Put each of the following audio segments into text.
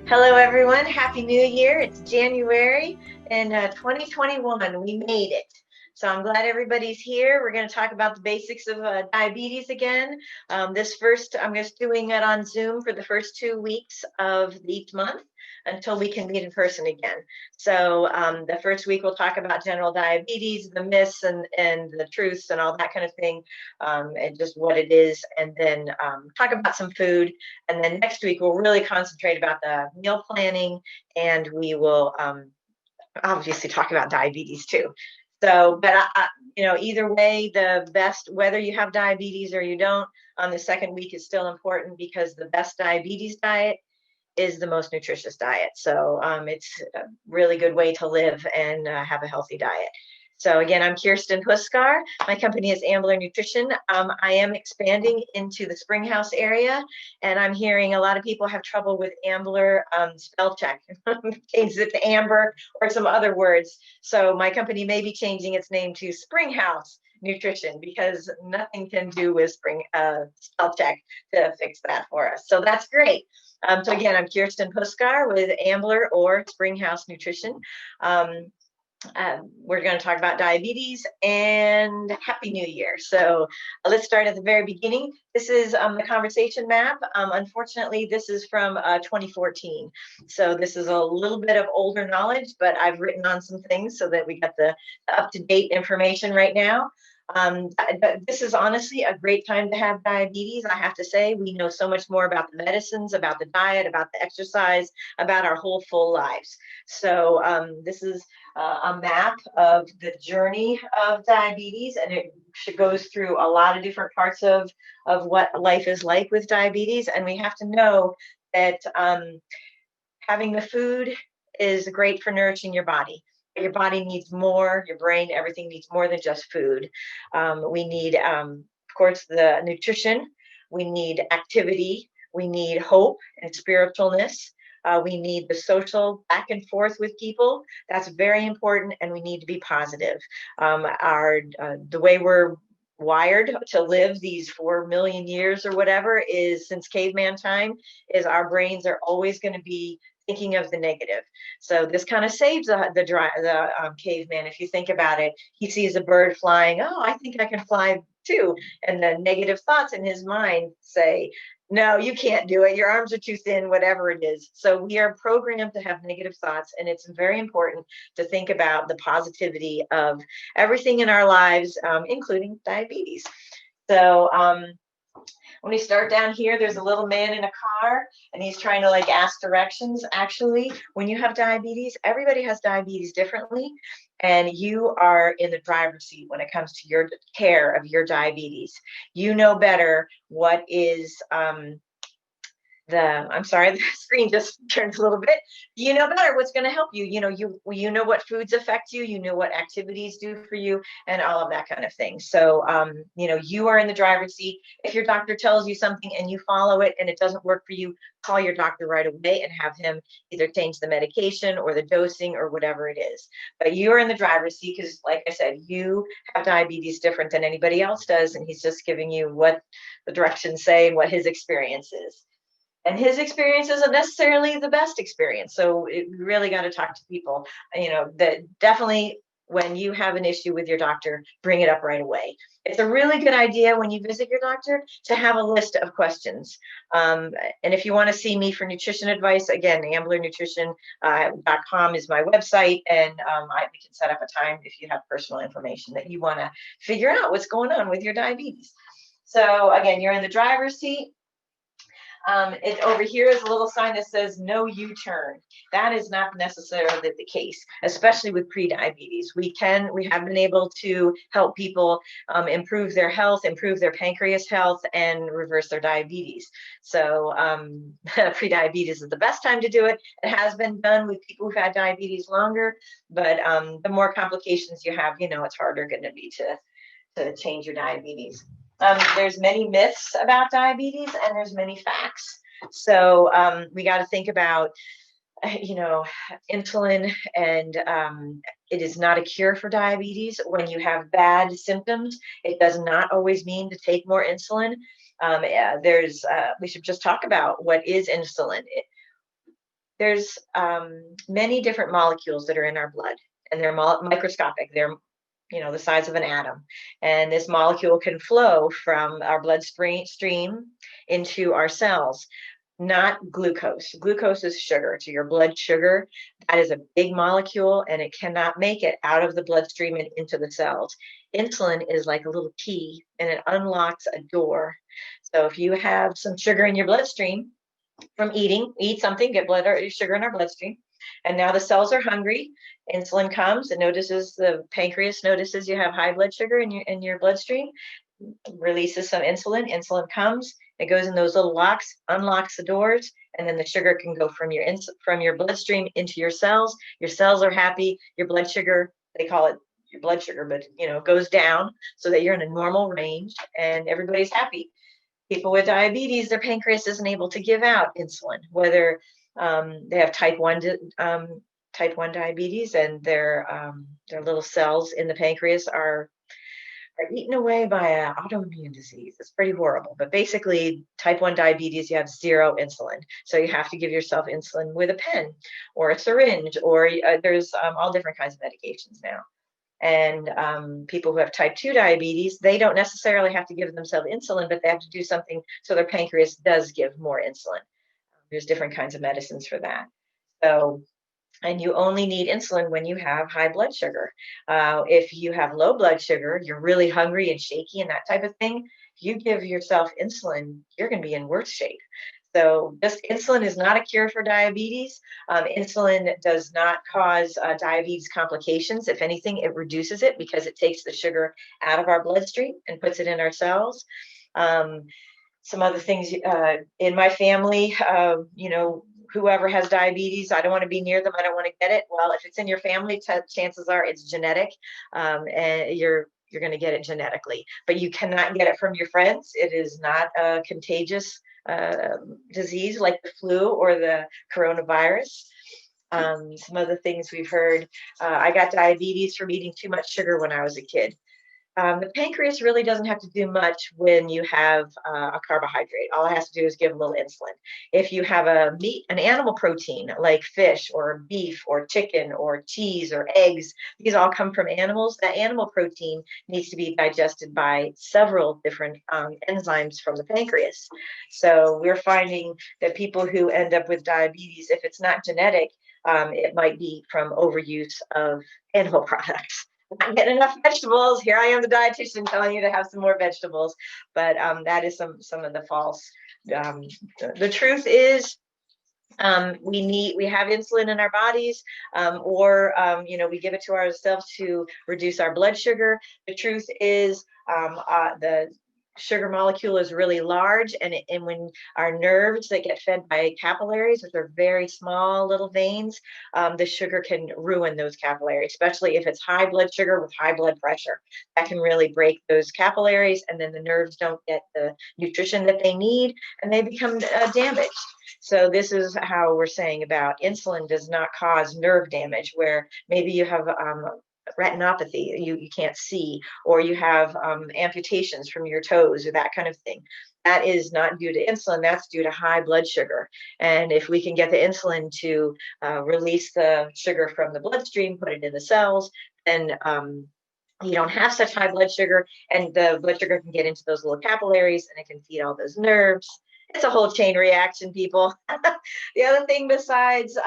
Hello, everyone. Happy New Year. It's January in 2021. We made it. So I'm glad everybody's here. We're going to talk about the basics of diabetes again. I'm just doing it on Zoom for the first 2 weeks of each month until we can meet in person again. So the first week we'll talk about general diabetes, the myths and the truths and all that kind of thing, and just what it is, and then talk about some food. And then next week, we'll really concentrate about the meal planning, and we will obviously talk about diabetes too. So, but either way, the best, whether you have diabetes or you don't, on the second week is still important because the best diabetes diet is the most nutritious diet. So it's a really good way to live and have a healthy diet. So again, I'm Kirsten Puskar. My company is Ambler Nutrition. I am expanding into the Springhouse area, and I'm hearing a lot of people have trouble with Ambler spell check. Change it to Amber or some other words. So my company may be changing its name to Springhouse Nutrition because nothing can do with spell check to fix that for us. So that's great. So again, I'm Kirsten Puskar with Ambler or Springhouse Nutrition. We're going to talk about diabetes and Happy New Year. So let's start at the very beginning. This is the conversation map. Unfortunately, this is from 2014. So this is a little bit of older knowledge, but I've written on some things so that we got the up-to-date information right now. But this is honestly a great time to have diabetes. I have to say, we know so much more about the medicines, about the diet, about the exercise, about our whole full lives. So this is a map of the journey of diabetes, and it goes through a lot of different parts of what life is like with diabetes. And we have to know that having the food is great for nourishing your body. Your body needs more, your brain, everything needs more than just food. We need, of course, the nutrition. We need activity. We need hope and spiritualness. We need the social back and forth with people. That's very important, and we need to be positive. The way we're wired to live these 4 million years or whatever is since caveman time is our brains are always going to be thinking of the negative. So this kind of saves the caveman. If you think about it, he sees a bird flying. Oh, I think I can fly too. And the negative thoughts in his mind say, no, you can't do it. Your arms are too thin, whatever it is. So we are programmed to have negative thoughts. And it's very important to think about the positivity of everything in our lives, including diabetes. So when we start down here, there's a little man in a car and he's trying to ask directions. Actually, when you have diabetes, everybody has diabetes differently. And you are in the driver's seat when it comes to your care of your diabetes. You know better what is I'm sorry, the screen just turns a little bit. You know better what's going to help you. You know what foods affect you. You know what activities do for you, and all of that kind of thing. So, you are in the driver's seat. If your doctor tells you something and you follow it and it doesn't work for you, call your doctor right away and have him either change the medication or the dosing or whatever it is. But you are in the driver's seat because, like I said, you have diabetes different than anybody else does, and he's just giving you what the directions say and what his experience is. And his experience isn't necessarily the best experience. So we really got to talk to people, that definitely when you have an issue with your doctor, bring it up right away. It's a really good idea when you visit your doctor to have a list of questions. And if you want to see me for nutrition advice, again, amblernutrition.com is my website. And we can set up a time if you have personal information that you want to figure out what's going on with your diabetes. So again, you're in the driver's seat. Over here is a little sign that says no U-turn. That is not necessarily the case, especially with pre-diabetes. We have been able to help people improve their health, improve their pancreas health, and reverse their diabetes. So pre-diabetes is the best time to do it. It has been done with people who've had diabetes longer, but the more complications you have, it's harder going to be to change your diabetes. There's many myths about diabetes and there's many facts. So we got to think about, insulin, and it is not a cure for diabetes. When you have bad symptoms, it does not always mean to take more insulin. We should just talk about what is insulin. there's many different molecules that are in our blood, and they're microscopic. They're the size of an atom. And this molecule can flow from our bloodstream into our cells, not glucose. Glucose is sugar. It's your blood sugar. That is a big molecule, and it cannot make it out of the bloodstream and into the cells. Insulin is like a little key, and it unlocks a door. So if you have some sugar in your bloodstream from eat something, get blood or sugar in our bloodstream, and now the cells are hungry. Insulin comes and the pancreas notices you have high blood sugar in your bloodstream, releases some insulin. Insulin comes, it goes in those little locks, unlocks the doors, and then the sugar can go from your bloodstream into your cells. Your cells are happy. Your blood sugar, they call it your blood sugar, but goes down so that you're in a normal range, and everybody's happy. People with diabetes, their pancreas isn't able to give out insulin, whether they have type 1 diabetes, and their little cells in the pancreas are eaten away by an autoimmune disease. It's pretty horrible. But basically, type 1 diabetes, you have zero insulin. So you have to give yourself insulin with a pen or a syringe, or there's all different kinds of medications now. And people who have type 2 diabetes, they don't necessarily have to give themselves insulin, but they have to do something so their pancreas does give more insulin. There's different kinds of medicines for that. So, and you only need insulin when you have high blood sugar. If you have low blood sugar, you're really hungry and shaky and that type of thing, if you give yourself insulin, you're going to be in worse shape. So just insulin is not a cure for diabetes. Insulin does not cause diabetes complications. If anything, it reduces it because it takes the sugar out of our bloodstream and puts it in our cells. Some other things in my family, whoever has diabetes, I don't want to be near them. I don't want to get it. Well, if it's in your family, chances are it's genetic, and you're going to get it genetically. But you cannot get it from your friends. It is not a contagious disease like the flu or the coronavirus. Some other things we've heard. I got diabetes from eating too much sugar when I was a kid. The pancreas really doesn't have to do much when you have a carbohydrate. All it has to do is give a little insulin. If you have an animal protein like fish or beef or chicken or cheese or eggs, these all come from animals. That animal protein needs to be digested by several different enzymes from the pancreas. So we're finding that people who end up with diabetes, if it's not genetic, it might be from overuse of animal products. Not getting enough vegetables. Here I am, the dietitian, telling you to have some more vegetables. But that is some of the false. The truth is, we have insulin in our bodies, or we give it to ourselves to reduce our blood sugar. The truth is, the sugar molecule is really large, and when our nerves that get fed by capillaries, which are very small little veins, the sugar can ruin those capillaries, especially if it's high blood sugar with high blood pressure. That can really break those capillaries, and then the nerves don't get the nutrition that they need, and they become damaged. So this is how we're saying about insulin does not cause nerve damage, where maybe you have retinopathy, you can't see, or you have amputations from your toes or that kind of thing. That is not due to insulin, that's due to high blood sugar. And if we can get the insulin to release the sugar from the bloodstream, put it in the cells, then you don't have such high blood sugar, and the blood sugar can get into those little capillaries and it can feed all those nerves. It's a whole chain reaction, people. The other thing besides,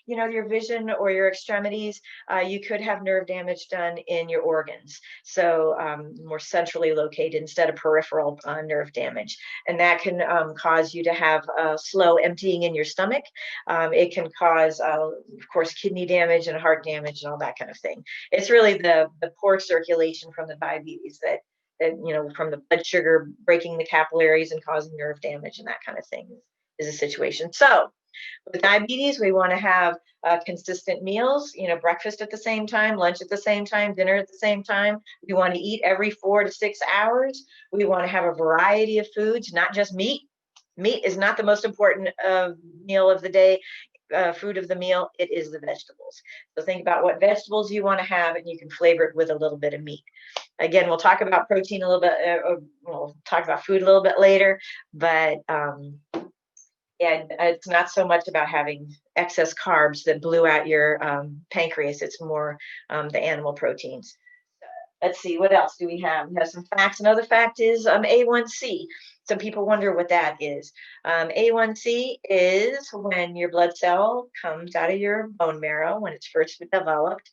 your vision or your extremities, you could have nerve damage done in your organs. So more centrally located instead of peripheral nerve damage. And that can cause you to have slow emptying in your stomach. It can cause, of course, kidney damage and heart damage and all that kind of thing. It's really the poor circulation from the diabetes that from the blood sugar breaking the capillaries and causing nerve damage and that kind of thing is a situation. So with diabetes, we want to have consistent meals, breakfast at the same time, lunch at the same time, dinner at the same time. We want to eat every 4 to 6 hours. We want to have a variety of foods, not just meat. Meat is not the most important meal of the day. Food of the meal, it is the vegetables. So think about what vegetables you want to have, and you can flavor it with a little bit of meat. Again, we'll talk about protein a little bit, we'll talk about food a little bit later, but Yeah, it's not so much about having excess carbs that blew out your pancreas. It's more the animal proteins. Let's see, what else do we have? We have some facts. Another fact is A1C. Some people wonder what that is. A1C is when your blood cell comes out of your bone marrow, when it's first developed.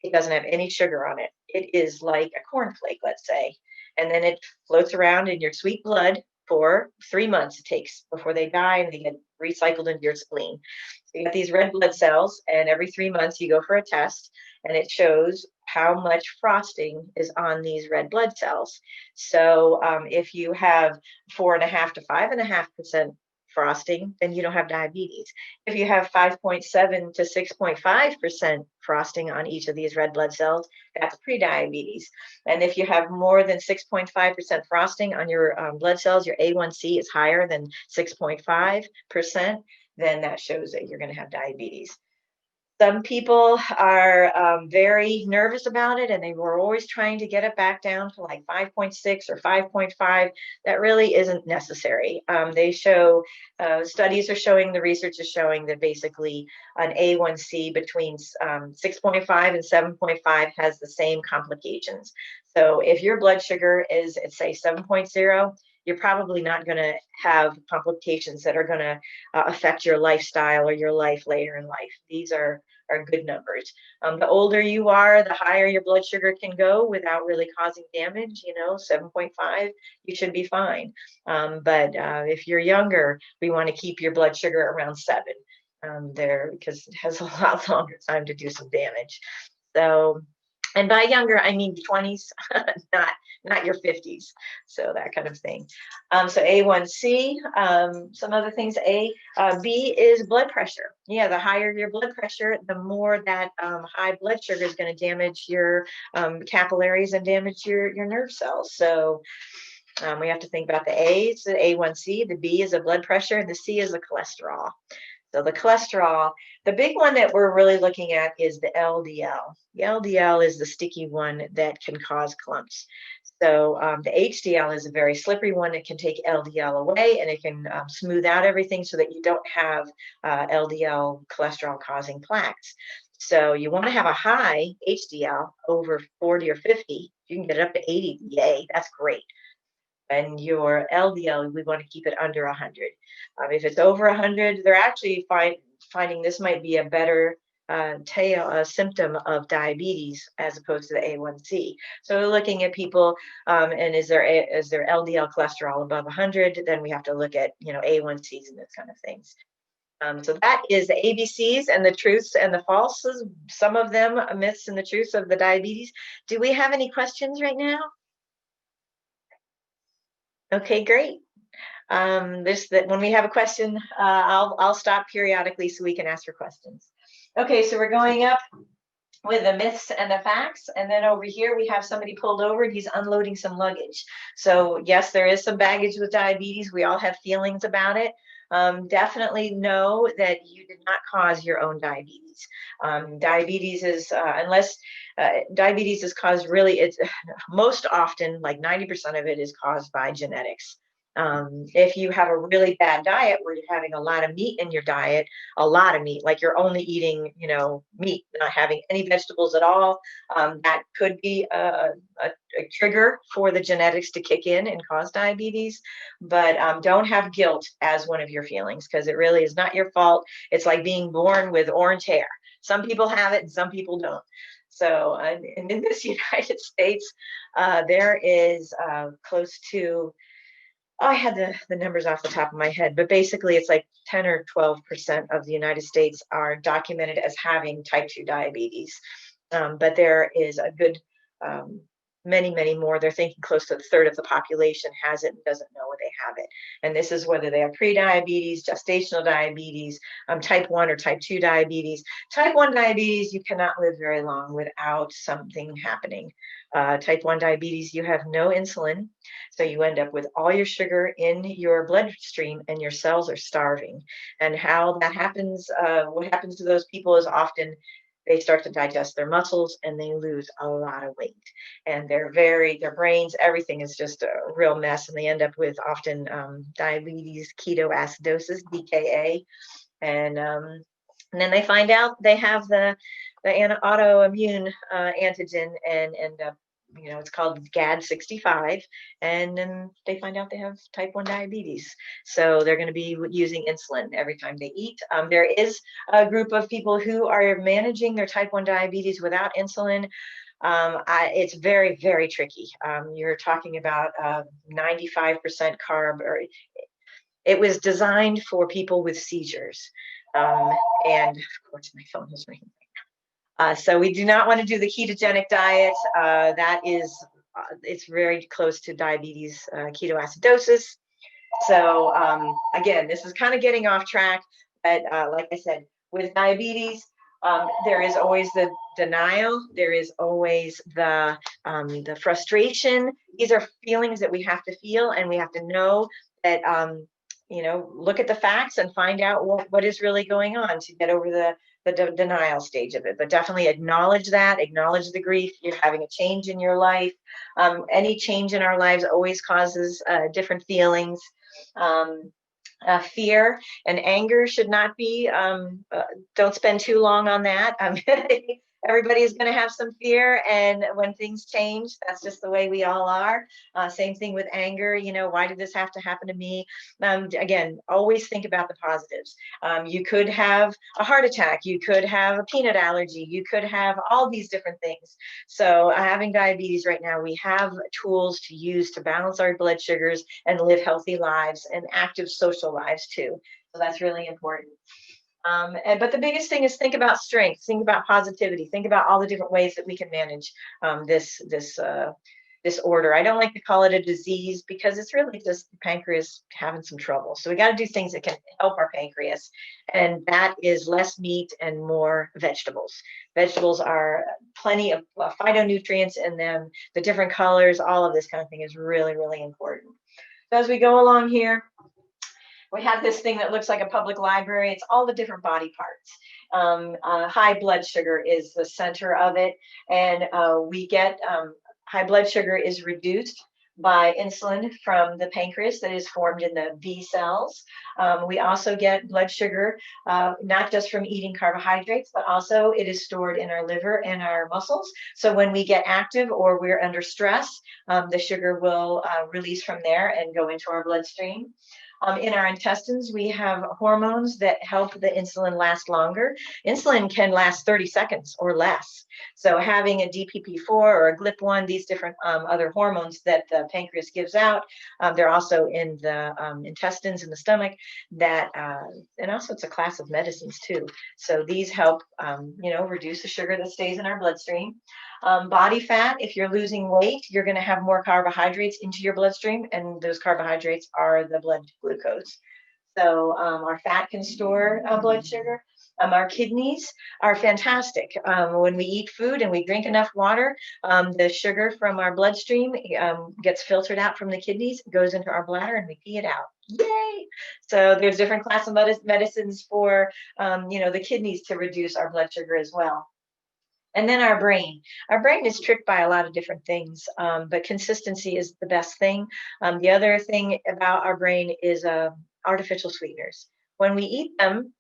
It doesn't have any sugar on it. It is like a cornflake, let's say. And then it floats around in your sweet blood for 3 months it takes before they die and they get recycled into your spleen. So you got these red blood cells, and every 3 months you go for a test, and it shows how much frosting is on these red blood cells. So if you have 4.5 to 5.5% frosting, then you don't have diabetes. If you have 5.7 to 6.5% frosting on each of these red blood cells, that's prediabetes. And if you have more than 6.5% frosting on your blood cells, your A1C is higher than 6.5%, then that shows that you're going to have diabetes. Some people are very nervous about it, and they were always trying to get it back down to like 5.6 or 5.5. That really isn't necessary. They show, studies are showing, the research is showing that basically an A1C between 6.5 and 7.5 has the same complications. So if your blood sugar is at say 7.0, you're probably not going to have complications that are going to affect your lifestyle or your life later in life. These are good numbers. The older you are, the higher your blood sugar can go without really causing damage. 7.5, you should be fine. But if you're younger, we want to keep your blood sugar around 7 there, because it has a lot longer time to do some damage. So, and by younger, I mean 20s, not your 50s. So that kind of thing. So A1C, some other things. B is blood pressure. Yeah, the higher your blood pressure, the more that high blood sugar is going to damage your capillaries and damage your nerve cells. So we have to think about the A, it's the A1C, the B is a blood pressure, and the C is the cholesterol. So the cholesterol, the big one that we're really looking at is the LDL. The LDL is the sticky one that can cause clumps. So the HDL is a very slippery one. It can take LDL away, and it can smooth out everything so that you don't have LDL cholesterol causing plaques. So you want to have a high HDL over 40 or 50. You can get it up to 80. Yay, that's great. And your LDL, we want to keep it under 100. If it's over 100, they're actually finding this might be a better symptom of diabetes as opposed to the A1C. So we're looking at people, and is their LDL cholesterol above 100? Then we have to look at A1Cs and those kind of things. So that is the ABCs and the truths and the falses. Some of them myths and the truths of the diabetes. Do we have any questions right now? Okay, great. When we have a question, I'll stop periodically so we can ask your questions. Okay, so we're going up with the myths and the facts, and then over here we have somebody pulled over and he's unloading some luggage. So yes, there is some baggage with diabetes. We all have feelings about it. Definitely know that you did not cause your own diabetes. Diabetes is diabetes is caused, really, it's most often like 90% of it is caused by genetics. If you have a really bad diet where you're having a lot of meat in your diet, a lot of meat, like you're only eating, meat, not having any vegetables at all, that could be a trigger for the genetics to kick in and cause diabetes. But don't have guilt as one of your feelings, because it really is not your fault. It's like being born with orange hair. Some people have it and some people don't. So in this United States, there is close to, I had the numbers off the top of my head, but basically it's like 10 or 12% of the United States are documented as having type 2 diabetes. But there is a good many, many more. They're thinking close to a third of the population has it and doesn't know they have it. And this is whether they have pre-diabetes, gestational diabetes, type 1 or type 2 diabetes. Type 1 diabetes, you cannot live very long without something happening. Type 1 diabetes, you have no insulin. So you end up with all your sugar in your bloodstream and your cells are starving. And how that happens, what happens to those people is often they start to digest their muscles and they lose a lot of weight. And their brains, everything is just a real mess. And they end up with often diabetes, ketoacidosis, DKA. And then they find out they have the autoimmune antigen and end up, it's called GAD65, and then they find out they have type 1 diabetes. So they're going to be using insulin every time they eat. There is a group of people who are managing their type 1 diabetes without insulin. It's very, very tricky. You're talking about 95% carb, or it was designed for people with seizures. And of course, my phone is ringing. So we do not want to do the ketogenic diet. That is, it's very close to diabetes, ketoacidosis. So again, this is kind of getting off track, but like I said, with diabetes, there is always the denial. There is always the frustration. These are feelings that we have to feel, and we have to know that, look at the facts and find out what is really going on to get over the denial stage of it. But definitely acknowledge the grief. You're having a change in your life. Any change in our lives always causes different feelings. Fear and anger should not be, don't spend too long on that. Everybody is going to have some fear, and when things change, that's just the way we all are. Same thing with anger. Why did this have to happen to me? Again, always think about the positives. You could have a heart attack. You could have a peanut allergy. You could have all these different things. So having diabetes right now, we have tools to use to balance our blood sugars and live healthy lives and active social lives too. So that's really important. But the biggest thing is think about strength, think about positivity, think about all the different ways that we can manage this disorder. I don't like to call it a disease because it's really just the pancreas having some trouble. So we got to do things that can help our pancreas, and that is less meat and more vegetables. Vegetables are plenty of phytonutrients in them, the different colors, all of this kind of thing is really, really important. So as we go along here, we have this thing that looks like a public library. It's all the different body parts. High blood sugar is the center of it. And we get high blood sugar is reduced by insulin from the pancreas that is formed in the B cells. We also get blood sugar, not just from eating carbohydrates, but also it is stored in our liver and our muscles. So when we get active or we're under stress, the sugar will release from there and go into our bloodstream. In our intestines, we have hormones that help the insulin last longer. Insulin can last 30 seconds or less. So having a DPP-4 or a GLP-1, these different other hormones that the pancreas gives out, they're also in the intestines in the stomach. And also it's a class of medicines too. So these help, reduce the sugar that stays in our bloodstream. Body fat, if you're losing weight, you're going to have more carbohydrates into your bloodstream, and those carbohydrates are the blood glucose. So our fat can store blood sugar. Our kidneys are fantastic. When we eat food and we drink enough water, the sugar from our bloodstream gets filtered out from the kidneys, goes into our bladder, and we pee it out. Yay! So there's different class of medicines for, the kidneys to reduce our blood sugar as well. And then our brain. Our brain is tricked by a lot of different things, but consistency is the best thing. The other thing about our brain is artificial sweeteners. When we eat them,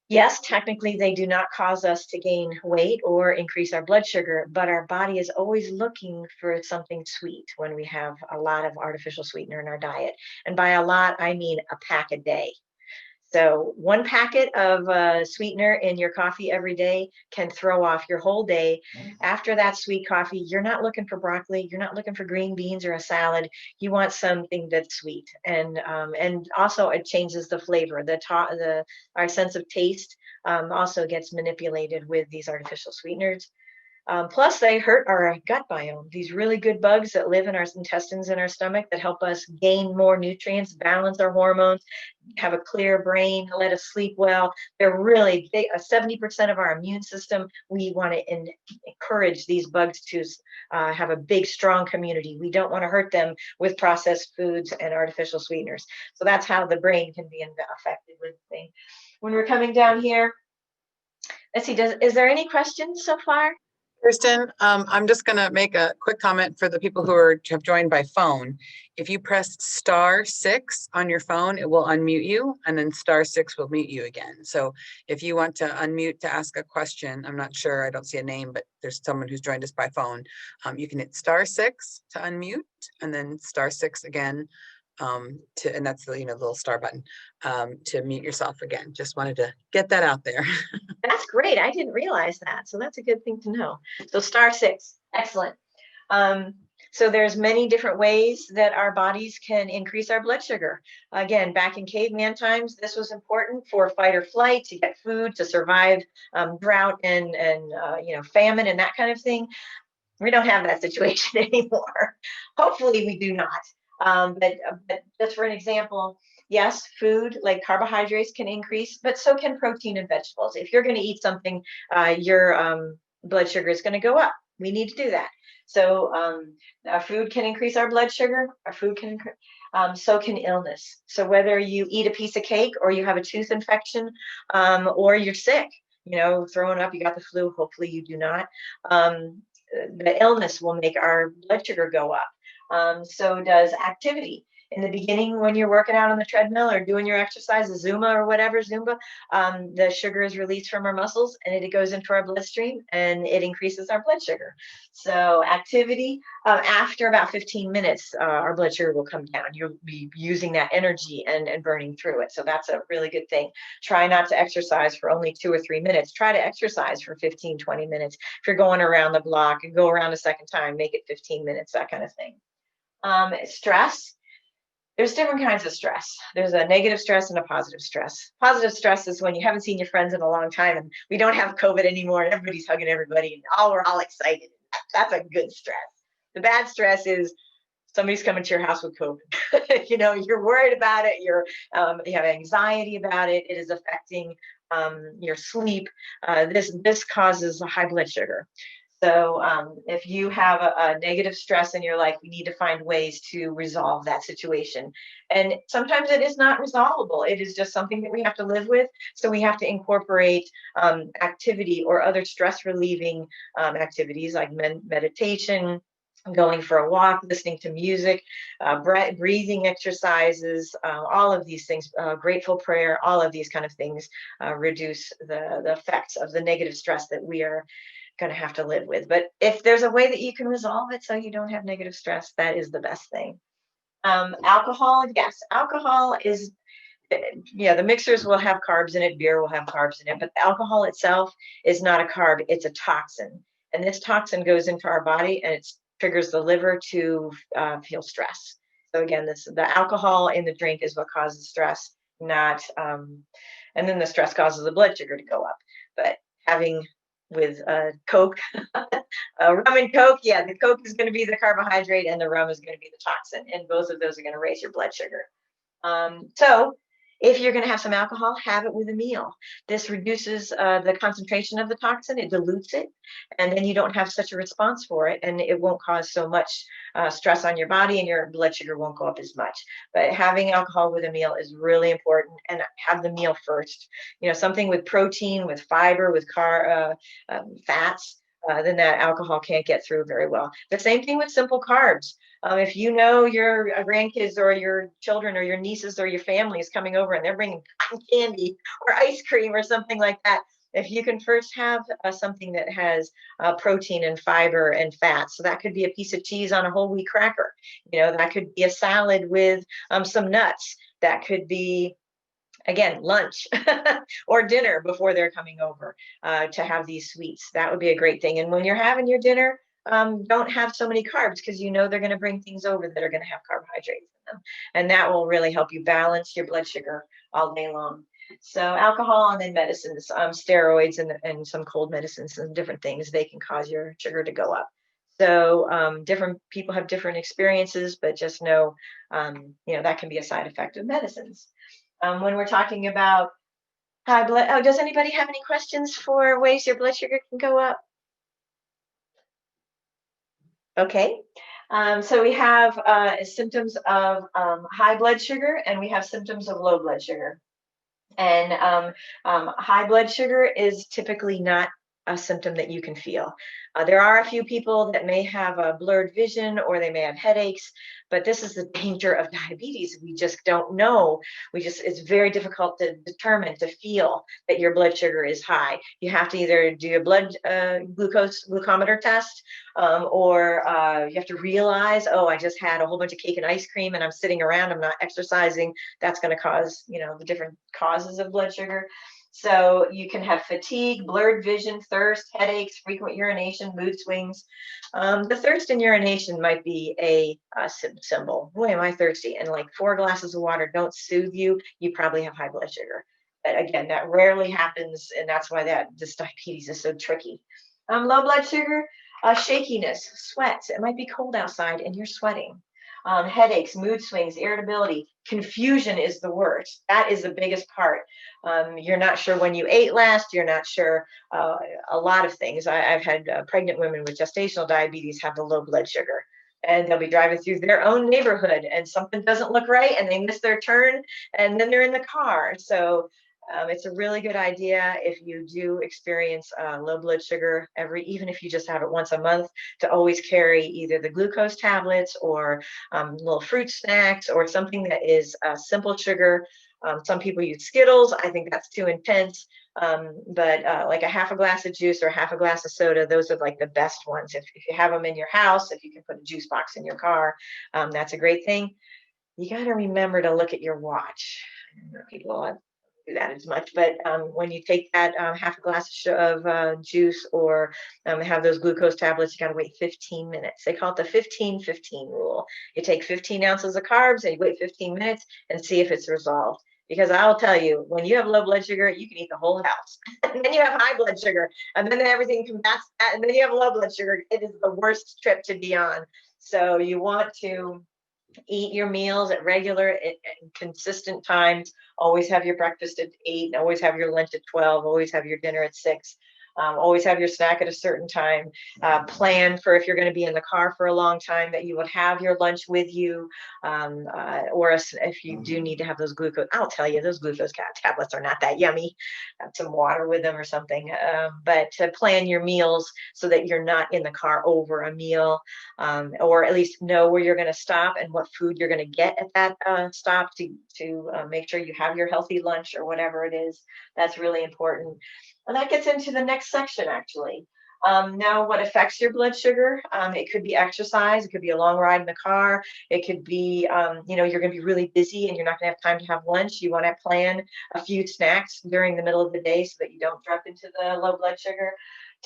yes, technically they do not cause us to gain weight or increase our blood sugar, but our body is always looking for something sweet when we have a lot of artificial sweetener in our diet. And by a lot, I mean a pack a day. So one packet of sweetener in your coffee every day can throw off your whole day. After that sweet coffee, you're not looking for broccoli. You're not looking for green beans or a salad. You want something that's sweet. And also it changes the flavor. Our sense of taste also gets manipulated with these artificial sweeteners. Plus, they hurt our gut biome. These really good bugs that live in our intestines and our stomach that help us gain more nutrients, balance our hormones, have a clear brain, let us sleep well. They're really 70% of our immune system. We want to encourage these bugs to have a big, strong community. We don't want to hurt them with processed foods and artificial sweeteners. So that's how the brain can be affected with things. When we're coming down here, let's see, is there any questions so far? Kirsten, I'm just going to make a quick comment for the people who have joined by phone. If you press *6 on your phone, it will unmute you, and then *6 will mute you again. So if you want to unmute to ask a question, I'm not sure, I don't see a name, but there's someone who's joined us by phone. You can hit *6 to unmute, and then *6 again, and that's the little star button, to mute yourself again. Just wanted to get that out there. That's great. I didn't realize that. So that's a good thing to know. So *6, excellent. So there's many different ways that our bodies can increase our blood sugar. Again, back in caveman times, this was important for fight or flight, to get food, to survive drought and famine and that kind of thing. We don't have that situation anymore. Hopefully we do not. But just for an example, yes, food like carbohydrates can increase, but so can protein and vegetables. If you're going to eat something, your blood sugar is going to go up. We need to do that. So our food can increase our blood sugar. Our food can increase. So can illness. So whether you eat a piece of cake, or you have a tooth infection, or you're sick, throwing up, you got the flu, hopefully you do not. The illness will make our blood sugar go up. So does activity. In the beginning, when you're working out on the treadmill or doing your exercises, Zumba or whatever, the sugar is released from our muscles and it goes into our bloodstream and it increases our blood sugar. So activity, after about 15 minutes, our blood sugar will come down. You'll be using that energy and burning through it. So that's a really good thing. Try not to exercise for only 2 or 3 minutes. Try to exercise for 15, 20 minutes. If you're going around the block, and go around a second time, make it 15 minutes, that kind of thing. Stress. There's different kinds of stress. There's a negative stress and a positive stress. Positive stress is when you haven't seen your friends in a long time and we don't have COVID anymore and everybody's hugging everybody and we're all excited. That's a good stress. The bad stress is somebody's coming to your house with COVID. You're worried about it. You have anxiety about it. It is affecting your sleep. This causes a high blood sugar. So if you have a negative stress in your life, we need to find ways to resolve that situation. And sometimes it is not resolvable. It is just something that we have to live with. So we have to incorporate activity or other stress relieving activities like meditation, going for a walk, listening to music, breathing exercises, all of these things, grateful prayer, all of these kind of things reduce the effects of the negative stress that we are going to have to live with. But if there's a way that you can resolve it so you don't have negative stress, that is the best thing. Alcohol, yes, alcohol is, the mixers will have carbs in it, beer will have carbs in it, but the alcohol itself is not a carb, it's a toxin. And this toxin goes into our body and it triggers the liver to feel stress. So again, the alcohol in the drink is what causes stress, not, and then the stress causes the blood sugar to go up. But having with Coke, rum and Coke, the Coke is going to be the carbohydrate and the rum is going to be the toxin, and both of those are going to raise your blood sugar. So if you're going to have some alcohol, have it with a meal. This reduces the concentration of the toxin, it dilutes it, and then you don't have such a response for it, and it won't cause so much stress on your body, and your blood sugar won't go up as much. But having alcohol with a meal is really important, and have the meal first. Something with protein, with fiber, with fats, then that alcohol can't get through very well. The same thing with simple carbs. If your grandkids or your children or your nieces or your family is coming over and they're bringing candy or ice cream or something like that, if you can first have something that has protein and fiber and fat, so that could be a piece of cheese on a whole wheat cracker. That could be a salad with some nuts. That could be, again, lunch or dinner before they're coming over to have these sweets. That would be a great thing. And when you're having your dinner, don't have so many carbs because they're going to bring things over that are going to have carbohydrates in them. And that will really help you balance your blood sugar all day long. So alcohol and then medicines, steroids and some cold medicines and different things, they can cause your sugar to go up. So different people have different experiences, but just know, that can be a side effect of medicines. When we're talking about high blood, does anybody have any questions for ways your blood sugar can go up? Okay, so we have symptoms of high blood sugar and we have symptoms of low blood sugar. And high blood sugar is typically not a symptom that you can feel. There are a few people that may have a blurred vision or they may have headaches, but this is the danger of diabetes. We just don't know. It's very difficult to determine, to feel that your blood sugar is high. You have to either do a blood glucometer test, or you have to realize, oh, I just had a whole bunch of cake and ice cream and I'm sitting around, I'm not exercising. That's going to cause, the different causes of blood sugar. So you can have fatigue, blurred vision, thirst, headaches, frequent urination, mood swings. The thirst and urination might be a symbol. Boy, am I thirsty. And like 4 glasses of water don't soothe you. You probably have high blood sugar. But again, that rarely happens. And that's why this diabetes is so tricky. Low blood sugar, shakiness, sweats. It might be cold outside and you're sweating. Headaches, mood swings, irritability, confusion is the worst. That is the biggest part. You're not sure when you ate last. You're not sure a lot of things. I've had pregnant women with gestational diabetes have the low blood sugar. And they'll be driving through their own neighborhood and something doesn't look right and they miss their turn and then they're in the car. So it's a really good idea if you do experience low blood sugar even if you just have it once a month, to always carry either the glucose tablets or little fruit snacks or something that is simple sugar. Some people use Skittles. I think that's too intense. But like a half a glass of juice or half a glass of soda, those are like the best ones. If you have them in your house, if you can put a juice box in your car, that's a great thing. You got to remember to look at your watch. I don't know if people do that as much, but when you take that half a glass of juice or have those glucose tablets, you got to wait 15 minutes. They call it the 15-15 rule. You take 15 ounces of carbs and you wait 15 minutes and see if it's resolved. Because I'll tell you, when you have low blood sugar, you can eat the whole house. And then you have high blood sugar, and then everything combats that, and then you have low blood sugar. It is the worst trip to be on. So you want to eat your meals at regular and consistent times. Always have your breakfast at 8, always have your lunch at 12, always have your dinner at 6. Always have your snack at a certain time. Plan for if you're going to be in the car for a long time that you would have your lunch with you. Or if you do need to have those glucose, I'll tell you, those glucose tablets are not that yummy. Have some water with them or something. But to plan your meals so that you're not in the car over a meal, or at least know where you're going to stop and what food you're going to get at that stop to make sure you have your healthy lunch or whatever it is. That's really important. And that gets into the next section, actually. Now, what affects your blood sugar? It could be exercise. It could be a long ride in the car. It could be, you're going to be really busy and you're not going to have time to have lunch. You want to plan a few snacks during the middle of the day so that you don't drop into the low blood sugar.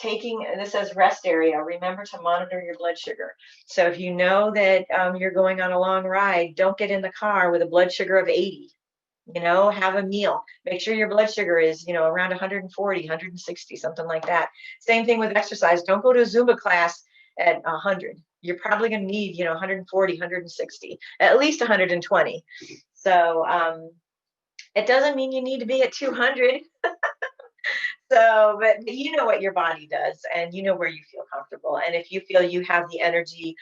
This says rest area. Remember to monitor your blood sugar. So if you know that you're going on a long ride, don't get in the car with a blood sugar of 80. Have a meal. Make sure your blood sugar is, around 140, 160, something like that. Same thing with exercise. Don't go to a Zumba class at 100. You're probably going to need, 140, 160, at least 120. So it doesn't mean you need to be at 200. So, but you know what your body does and you know where you feel comfortable. And if you feel you have the energy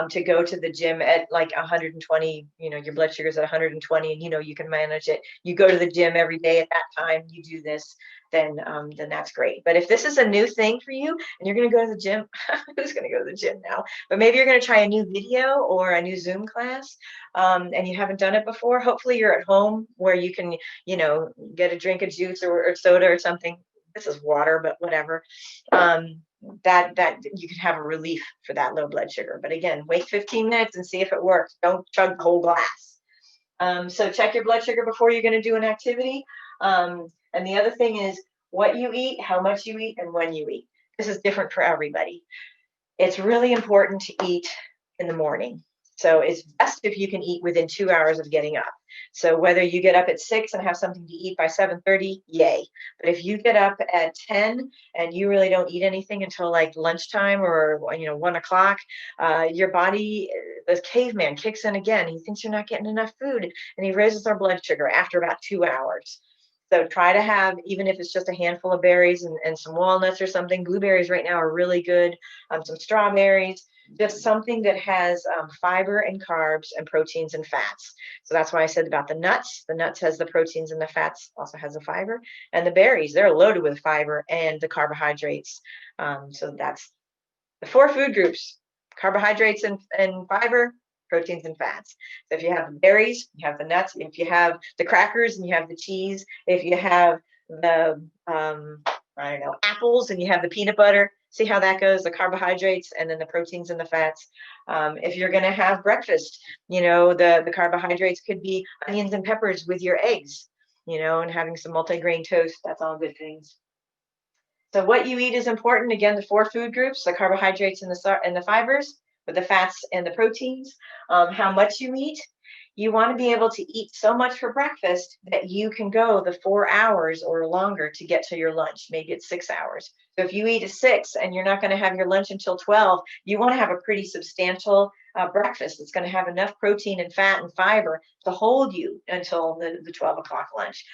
to go to the gym at like 120, your blood sugar's at 120 and you can manage it. You go to the gym every day at that time, you do this, then that's great. But if this is a new thing for you and you're going to go to the gym, who's going to go to the gym now? But maybe you're going to try a new video or a new Zoom class and you haven't done it before. Hopefully you're at home where you can, get a drink of juice or soda or something. This is water, but whatever, that you could have a relief for that low blood sugar. But again, wait 15 minutes and see if it works. Don't chug the whole glass. So check your blood sugar before you're going to do an activity. And the other thing is what you eat, how much you eat, and when you eat. This is different for everybody. It's really important to eat in the morning. So it's best if you can eat within 2 hours of getting up. So whether you get up at 6 and have something to eat by 7:30, yay. But if you get up at 10 and you really don't eat anything until like lunchtime or 1 o'clock, your body, the caveman kicks in again. He thinks you're not getting enough food and he raises our blood sugar after about 2 hours. So try to have, even if it's just a handful of berries and some walnuts or something. Blueberries right now are really good. Some strawberries. just something that has fiber and carbs and proteins and fats. So that's why I said about the nuts. The nuts has the proteins and the fats, also has the fiber. And the berries, they're loaded with fiber and the carbohydrates. So that's the 4 food groups: carbohydrates and fiber, proteins and fats. So if you have the berries, you have the nuts. If you have the crackers and you have the cheese, if you have the I don't know, apples and you have the peanut butter, see how that goes, the carbohydrates and then the proteins and the fats. If you're going to have breakfast, the carbohydrates could be onions and peppers with your eggs, and having some multigrain toast. That's all good things. So what you eat is important. Again, the 4 food groups: the carbohydrates and the fibers, with the fats and the proteins. How much you eat. You want to be able to eat so much for breakfast that you can go the 4 hours or longer to get to your lunch. Maybe it's 6 hours. So if you eat at 6 and you're not going to have your lunch until 12, you want to have a pretty substantial breakfast. It's going to have enough protein and fat and fiber to hold you until the 12 o'clock lunch.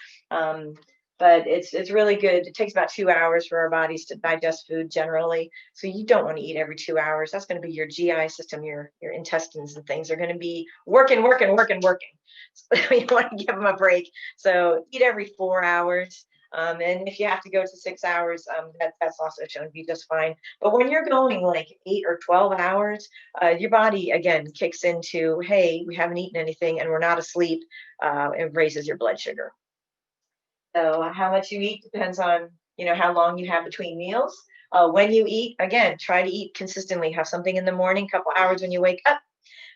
But it's really good. It takes about 2 hours for our bodies to digest food generally. So you don't want to eat every 2 hours. That's going to be your GI system, your intestines and things are going to be working. So you want to give them a break. So eat every 4 hours. And if you have to go to 6 hours, that's also shown to be just fine. But when you're going like 8 or 12 hours, your body, again, kicks into, hey, we haven't eaten anything and we're not asleep. It raises your blood sugar. So how much you eat depends on, how long you have between meals. When you eat, again, try to eat consistently. Have something in the morning, couple hours when you wake up,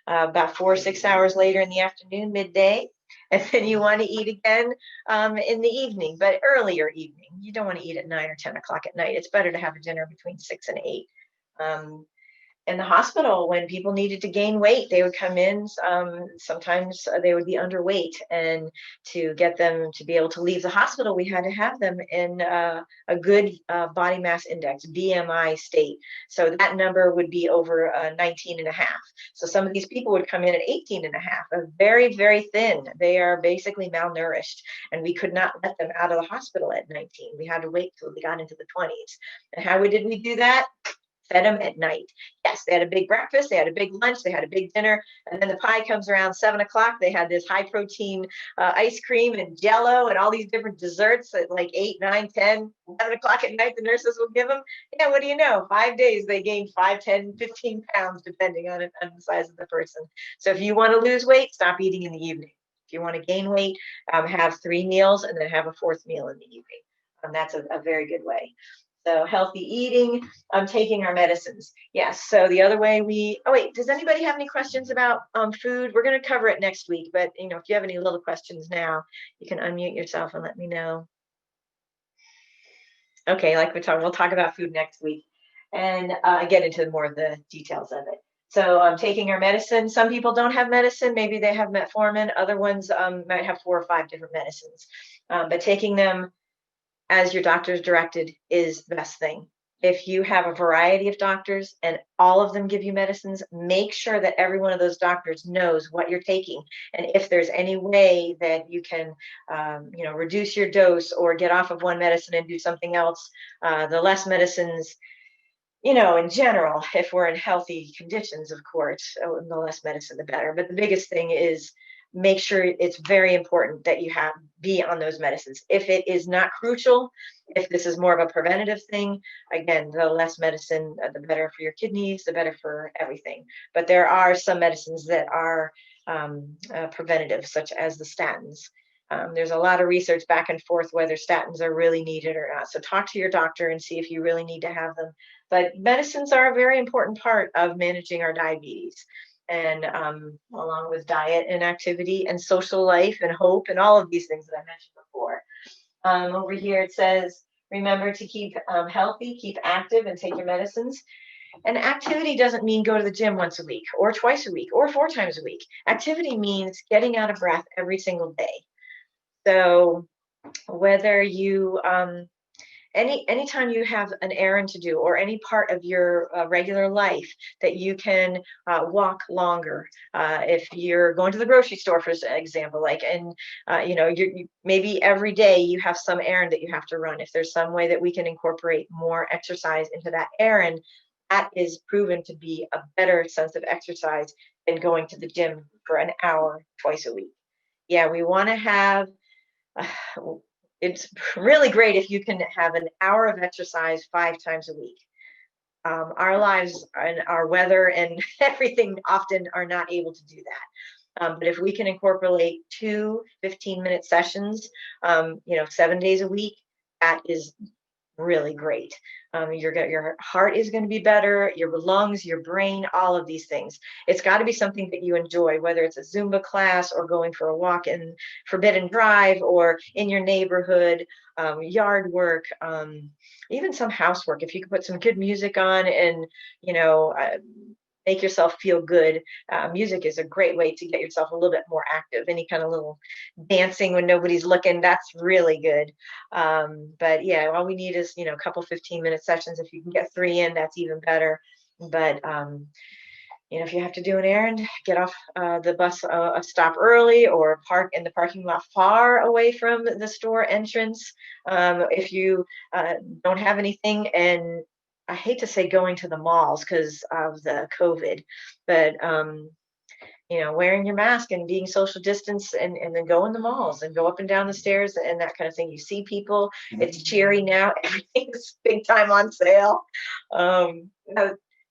about 4 or 6 hours later in the afternoon, midday. And then you want to eat again in the evening, but earlier evening. You don't want to eat at 9 or 10 o'clock at night. It's better to have a dinner between 6 and 8. In the hospital, when people needed to gain weight, they would come in. Sometimes they would be underweight, and to get them to be able to leave the hospital, we had to have them in a good body mass index, BMI state. So that number would be over 19 and a half. So some of these people would come in at 18 and a half, very, very thin. They are basically malnourished, and we could not let them out of the hospital at 19. We had to wait till they got into the 20s. And how did we do that? Fed them at night. Yes, they had a big breakfast, they had a big lunch, they had a big dinner, and then the pie comes around 7 o'clock. They had this high protein ice cream and jello and all these different desserts at like 8, 9, 10, 11 o'clock at night. The nurses would give them. Yeah, what do you know? 5 days they gained 5, 10, 15 pounds, depending on the size of the person. So if you want to lose weight, stop eating in the evening. If you want to gain weight, have 3 meals and then have a 4th meal in the evening. That's a very good way. So healthy eating, taking our medicines. Yes. So the other way does anybody have any questions about food? We're going to cover it next week, but if you have any little questions now, you can unmute yourself and let me know. Okay, like we'll talk about food next week and get into more of the details of it. So taking our medicine, some people don't have medicine. Maybe they have metformin. Other ones might have 4 or 5 different medicines, but taking them as your doctor's directed is the best thing. If you have a variety of doctors and all of them give you medicines, make sure that every one of those doctors knows what you're taking. And if there's any way that you can, reduce your dose or get off of one medicine and do something else, the less medicines, in general, if we're in healthy conditions, of course, the less medicine, the better. But the biggest thing is make sure it's very important that you be on those medicines. If it is not crucial, if this is more of a preventative thing, again, the less medicine, the better for your kidneys, the better for everything. But there are some medicines that are preventative, such as the statins. There's a lot of research back and forth whether statins are really needed or not. So talk to your doctor and see if you really need to have them. But medicines are a very important part of managing our diabetes. And along with diet and activity and social life and hope and all of these things that I mentioned before. Over here it says, remember to keep healthy, keep active, and take your medicines. And activity doesn't mean go to the gym once a week or twice a week or 4 times a week. Activity means getting out of breath every single day. So whether you anytime you have an errand to do or any part of your regular life that you can walk longer, if you're going to the grocery store, for example, you maybe every day you have some errand that you have to run. If there's some way that we can incorporate more exercise into that errand, that is proven to be a better sense of exercise than going to the gym for an hour twice a week. Yeah, we want to have, it's really great if you can have an hour of exercise 5 times a week. Our lives and our weather and everything often are not able to do that. But if we can incorporate 2 15-minute sessions, 7 days a week, that is really great. Your heart is going to be better, your lungs, your brain, all of these things. It's got to be something that you enjoy, whether it's a Zumba class or going for a walk in Forbidden Drive or in your neighborhood, yard work, even some housework. If you could put some good music on and, make yourself feel good. Music is a great way to get yourself a little bit more active. Any kind of little dancing when nobody's looking, that's really good. But yeah, all we need is, a couple 15-minute sessions. If you can get 3 in, that's even better. But, if you have to do an errand, get off the bus a stop early or park in the parking lot far away from the store entrance. If you don't have anything, and I hate to say going to the malls because of the COVID, but wearing your mask and being social distance, and then go in the malls and go up and down the stairs and that kind of thing. You see people, it's cheery now. Everything's big time on sale.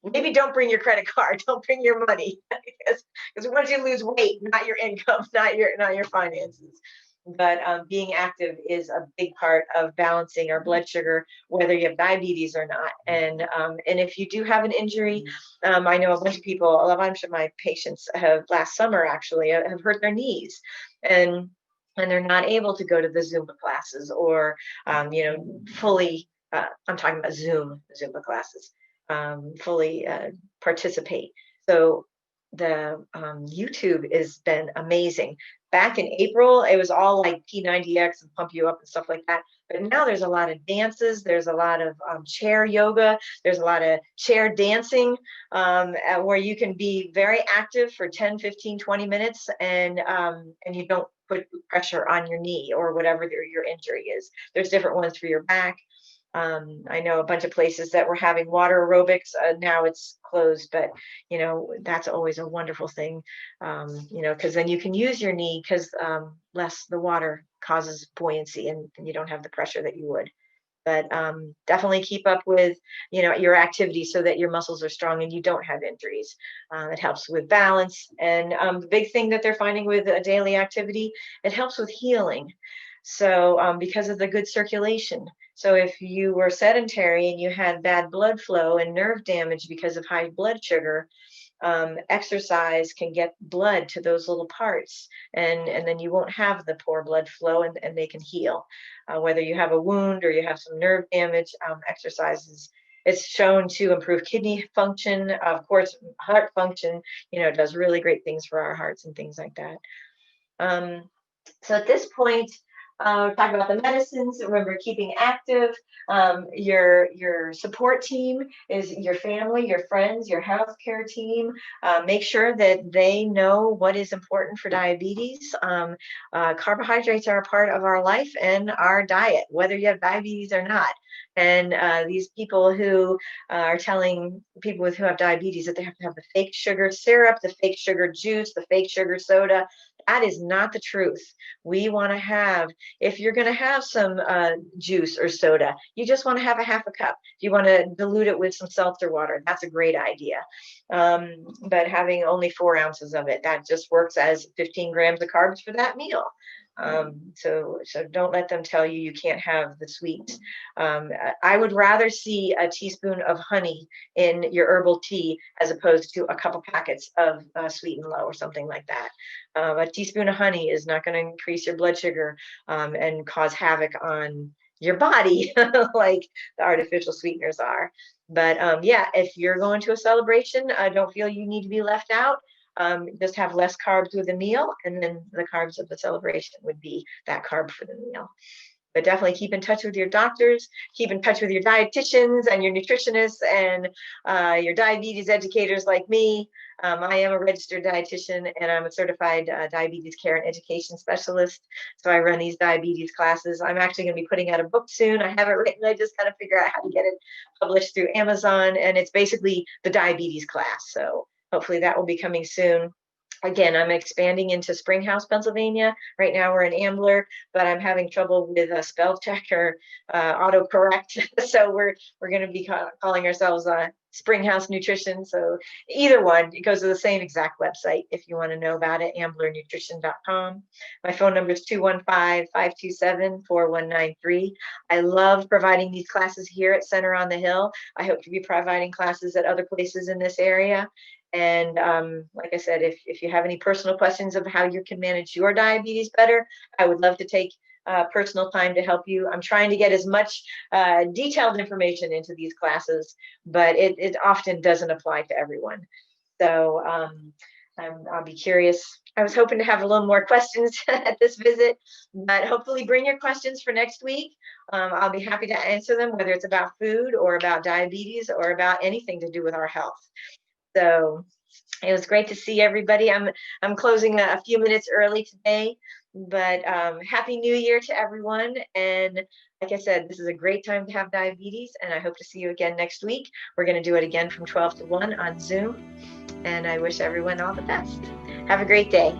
Maybe don't bring your credit card. Don't bring your money because once you lose weight, not your income, not your finances. But being active is a big part of balancing our blood sugar, whether you have diabetes or not. And if you do have an injury, I know a bunch of my patients have last summer actually have hurt their knees, and they're not able to go to the Zumba classes or fully. I'm talking about Zumba classes, fully participate. So the YouTube has been amazing. Back in April, it was all like P90X and pump you up and stuff like that. But now there's a lot of dances. There's a lot of chair yoga. There's a lot of chair dancing where you can be very active for 10, 15, 20 minutes and you don't put pressure on your knee or whatever your injury is. There's different ones for your back. I know a bunch of places that were having water aerobics. Now it's closed, but that's always a wonderful thing. Because then you can use your knee because the water causes buoyancy and you don't have the pressure that you would. But definitely keep up with your activity so that your muscles are strong and you don't have injuries. It helps with balance, and the big thing that they're finding with a daily activity, it helps with healing. So because of the good circulation. So if you were sedentary and you had bad blood flow and nerve damage because of high blood sugar, exercise can get blood to those little parts, and then you won't have the poor blood flow, and they can heal. Whether you have a wound or you have some nerve damage, exercises, it's shown to improve kidney function, of course, heart function. It does really great things for our hearts and things like that. So at this point, talk about the medicines. Remember, keeping active. Your support team is your family, your friends, your healthcare team. Make sure that they know what is important for diabetes. Carbohydrates are a part of our life and our diet, whether you have diabetes or not. And these people who are telling people who have diabetes that they have to have the fake sugar syrup, the fake sugar juice, the fake sugar soda, that is not the truth. We want to have, if you're going to have some juice or soda, you just want to have a half a cup. If you want to dilute it with some seltzer water, that's a great idea. But having only 4 ounces of it, that just works as 15 grams of carbs for that meal. So don't let them tell you can't have the sweets. I would rather see a teaspoon of honey in your herbal tea as opposed to a couple packets of Sweet and Low or something like that. A teaspoon of honey is not going to increase your blood sugar and cause havoc on your body like the artificial sweeteners are. But yeah, if you're going to a celebration, don't feel you need to be left out. Just have less carbs with the meal, and then the carbs of the celebration would be that carb for the meal. but definitely keep in touch with your doctors, keep in touch with your dietitians and your nutritionists and your diabetes educators like me. I am a registered dietitian and I'm a certified diabetes care and education specialist. So I run these diabetes classes. I'm actually going to be putting out a book soon. I have it written. I just got to figure out how to get it published through Amazon. And it's basically the diabetes class. So hopefully that will be coming soon. Again, I'm expanding into Springhouse, Pennsylvania. Right now we're in Ambler, but I'm having trouble with a spell check or autocorrect. So we're going to be calling ourselves Springhouse Nutrition. So either one, it goes to the same exact website if you want to know about it, amblernutrition.com. My phone number is 215-527-4193. I love providing these classes here at Center on the Hill. I hope to be providing classes at other places in this area. And like I said, if you have any personal questions of how you can manage your diabetes better, I would love to take personal time to help you. I'm trying to get as much detailed information into these classes, but it often doesn't apply to everyone. So I'll be curious. I was hoping to have a little more questions at this visit, but hopefully bring your questions for next week. I'll be happy to answer them, whether it's about food or about diabetes or about anything to do with our health. So it was great to see everybody. I'm closing a few minutes early today, but Happy New Year to everyone. And like I said, this is a great time to have diabetes, and I hope to see you again next week. We're going to do it again from 12 to 1 on Zoom, and I wish everyone all the best. Have a great day.